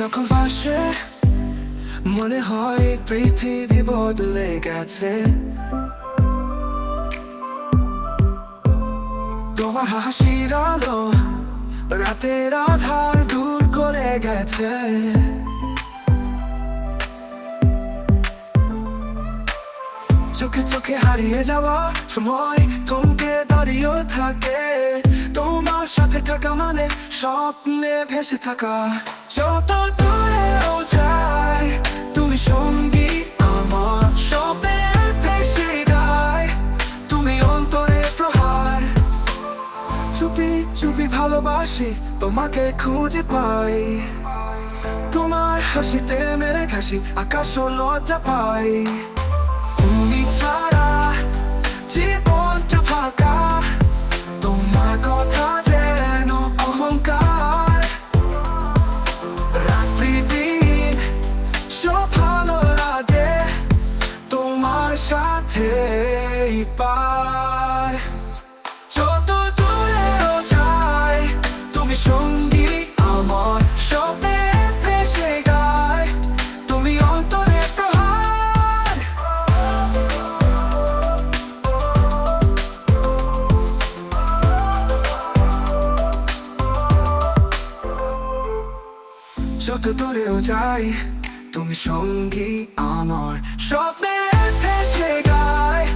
যখন পাশে মনে হয় পৃথিবী বদলে গেছে। তোমার হাসির আলো রাতের আধার দূর করে গেছে। চোখে চোখে হারিয়ে যাওয়া সময় থমকে দাঁড়িয়ে থাকে। তোমার সাথে থাকা মানে স্বপ্নে ভেসে থাকা। যত দূরেও যাই তুমি সঙ্গী আমার, স্বপ্নে ভেসে গায় তুমি অন্তরে প্রহার। চুপি চুপি ভালোবাসি তোমাকে খুঁজে পাই, তোমার হাসিতে মেরে খাসি আকাশ ও লজ্জা পাই। তুমি ছাড়া জীবনটা ফাঁকা, তোমার কথা যেন অহংকার। রাত্রি দিন সব ভালো লাগে তোমার সাথে পার। যত দূরেও যাই তুমি সঙ্গী আমার, স্বপ্নে ভেসে গায় তুমি অন্তরে প্রহার। যত দূরেও যাই তুমি সঙ্গী আমার, স্বপ্নে ভেসে গায়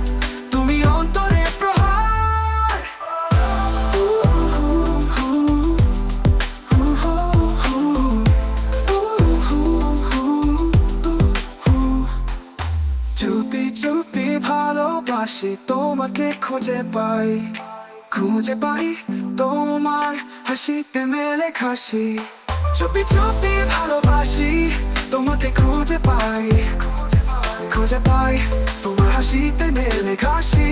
তুমি অন্তরে প্রহার। চুপি চুপি ভালোবাসি তোমাকে খুঁজে পাই, খুঁজে পাই তোমার হাসিতে মেলে খাসি। চুপি চুপি ভালোবাসি তোমাকে খুঁজে পাই, খুঁজে পাই তোমার হাসিতে মেলে খাসি।